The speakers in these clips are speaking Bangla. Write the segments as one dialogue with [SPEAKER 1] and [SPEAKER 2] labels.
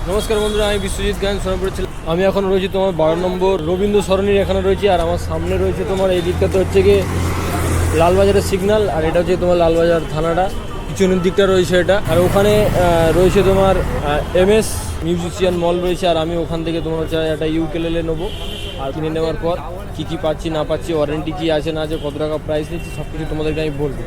[SPEAKER 1] নমস্কার বন্ধুরা, আমি বিশ্বজিৎ গান সোনাপুরে ছিলাম। আমি এখন রয়েছি তোমার 12 নম্বর রবীন্দ্র সরণির এখানে রয়েছি। আর আমার সামনে রয়েছে তোমার এই দিকটাতে হচ্ছে গিয়ে লালবাজারের সিগন্যাল, আর এটা হচ্ছে তোমার লালবাজার থানাটা, পিছনের দিকটা রয়েছে এটা। আর ওখানে রয়েছে তোমার MS মিউজিশিয়ান মল রয়েছে। আর আমি ওখান থেকে তোমার হচ্ছে একটা ইউকেলেলে নেবো। আর কিনে নেওয়ার পর কী কী পাচ্ছি না পাচ্ছি, ওয়ারেন্টি কী আছে না আছে, কত টাকা প্রাইস নিচ্ছি, সব কিছু তোমাদেরকে আমি বলবো।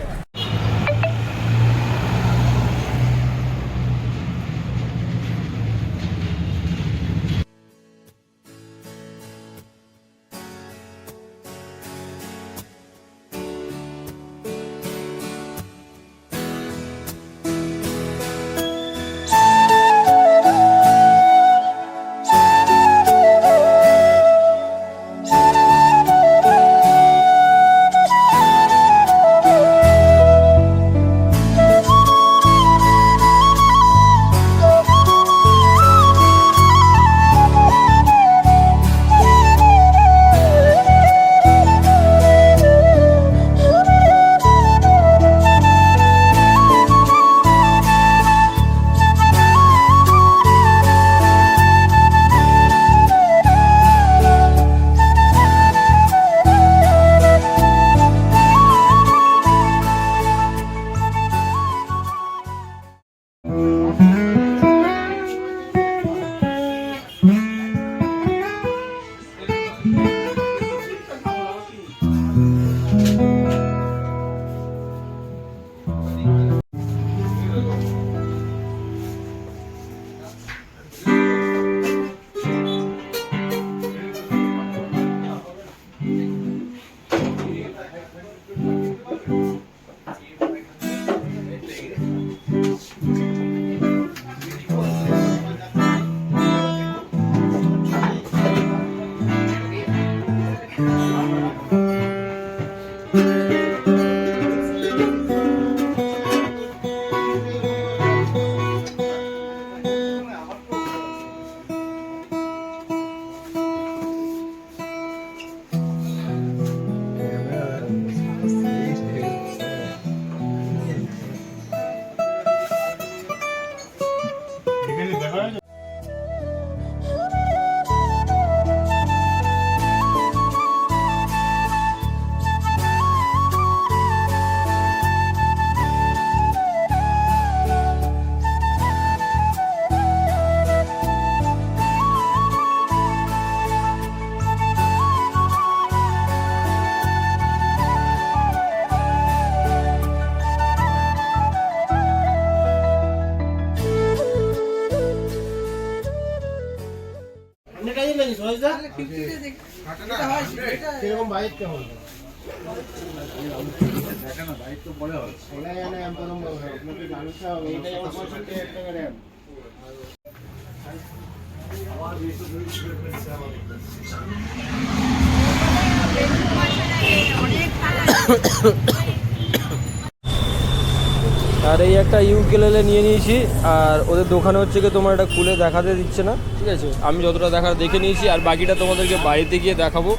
[SPEAKER 1] আর এই একটা ইউকেলেলে নিয়ে নিয়েছি। আর ওদের দোকানে হচ্ছে কি তোমার এটা খুলে দেখাতে দিচ্ছে না, ঠিক আছে। আমি যতটা দেখে নিয়েছি, আর বাকিটা তোমাদেরকে বাড়িতে গিয়ে দেখাবো।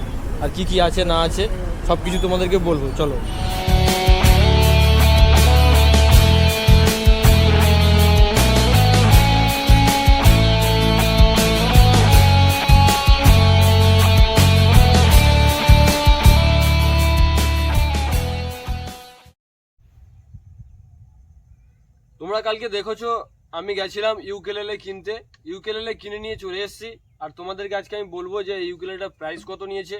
[SPEAKER 1] আর কি কি আছে না আছে সব কিছু তোমাদেরকে বলবো, চলো। তোমরা কালকে দেখেছো আমি গেছিলাম ইউকেলেলে কিনতে, ইউকেলেলে কিনে নিয়ে চলে এসেছি। আর তোমাদেরকে আজকে আমি বলবো যে ইউকেলেলেটার প্রাইস কত নিয়েছে।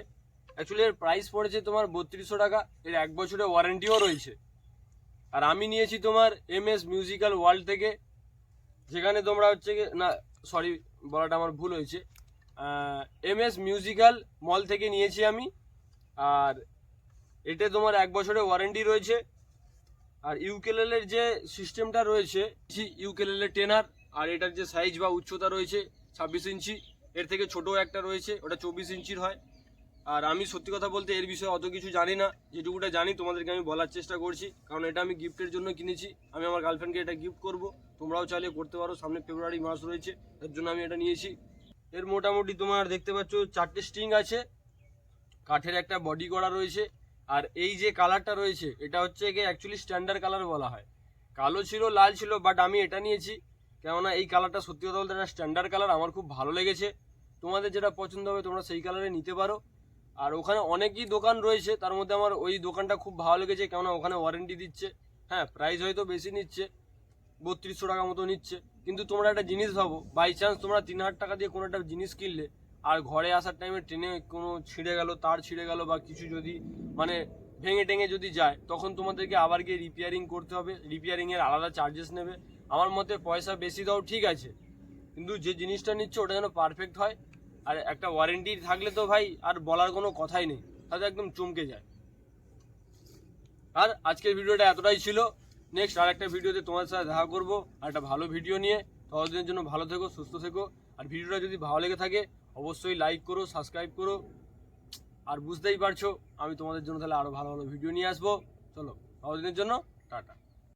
[SPEAKER 1] অ্যাকচুয়ালি এর প্রাইস পড়েছে তোমার 3200 টাকা। এর 1 বছরের ওয়ারেন্টিও রয়েছে। আর আমি নিয়েছি তোমার MS মিউজিক্যাল ওয়ার্ল্ড থেকে, যেখানে তোমরা হচ্ছে না, সরি বলাটা আমার ভুল হয়েছে, MS মিউজিক্যাল মল থেকে নিয়েছি আমি। আর এতে তোমার 1 বছরের ওয়ারেন্টি রয়েছে। আর ইউকেলেলের যে সিস্টেমটা রয়েছে, ইউকেলেলে টেনার, আর এটার যে সাইজ বা উচ্চতা রয়েছে 26 ইঞ্চি। এর থেকে ছোটো একটা রয়েছে, ওটা 24 ইঞ্চির হয়। আর আমি সত্যি কথা বলতে এর বিষয়ে অত কিছু জানি না, যেটুকুটা জানি তোমাদেরকে আমি বলার চেষ্টা করছি, কারণ এটা আমি গিফটের জন্য কিনেছি। আমি আমার গার্লফ্রেন্ডকে এটা গিফট করব, তোমরাও চাইলে করতে পারো। সামনে ফেব্রুয়ারি মাস রয়েছে, এর জন্য আমি এটা নিয়েছি। এর মোটামুটি তোমার দেখতে পাচ্ছ 4টে স্ট্রিং আছে, কাঠের একটা বডি করা রয়েছে। আর এই যে কালারটা রয়েছে এটা হচ্ছে অ্যাকচুয়ালি স্ট্যান্ডার্ড কালার বলা হয়। কালো ছিল, লাল ছিল, বাট আমি এটা নিয়েছি কেননা এই কালারটা সত্যি কথা বলতে একটা স্ট্যান্ডার্ড কালার, আমার খুব ভালো লেগেছে। তোমাদের যেটা পছন্দ হবে তোমরা সেই কালারে নিতে পারো। আর ওখানে অনেকই দোকান রয়েছে, তার মধ্যে আমার ওই দোকানটা খুব ভালো লেগেছে, কেননা ওখানে ওয়ারেন্টি দিচ্ছে। হ্যাঁ, প্রাইস হয়তো বেশি নিচ্ছে, 3200 টাকা মতো নিচ্ছে, কিন্তু তোমরা একটা জিনিস ভাবো, বাই চান্স তোমরা 3000 টাকা দিয়ে কোনো একটা জিনিস কিনলে আর ঘরে আসার টাইমে ট্রেনে কোনো ছিঁড়ে গেল, তার ছিঁড়ে গেল বা কিছু যদি মানে ভেঙে টেঙে যদি যায়, তখন তোমাদেরকে আবার গিয়ে রিপেয়ারিং করতে হবে, রিপেয়ারিংয়ের আলাদা চার্জেস নেবে। আমার মতে পয়সা বেশি দাও ঠিক আছে, কিন্তু যে জিনিসটা নিচ্ছে ওটা যেন পারফেক্ট হয়। আর একটা ওয়ারেন্টি থাকলে তো ভাই আর বলার কোনো কথাই নেই, তাতে একদম চমকে যায়। আর আজকের ভিডিওটা এতটাই ছিল। নেক্সট আর একটা ভিডিওতে তোমার সাথে দেখা করবো আর একটা ভালো ভিডিও নিয়ে। ততদিনের জন্য ভালো থেকো, সুস্থ থেকো। আর ভিডিওটা যদি ভালো লেগে থাকে অবশ্যই লাইক করো, সাবস্ক্রাইব করো। আর বুঝতেই পারছো আমি তোমাদের জন্য তাহলে আরও ভালো ভালো ভিডিও নিয়ে আসবো। চলো, ততদিনের জন্য টাটা।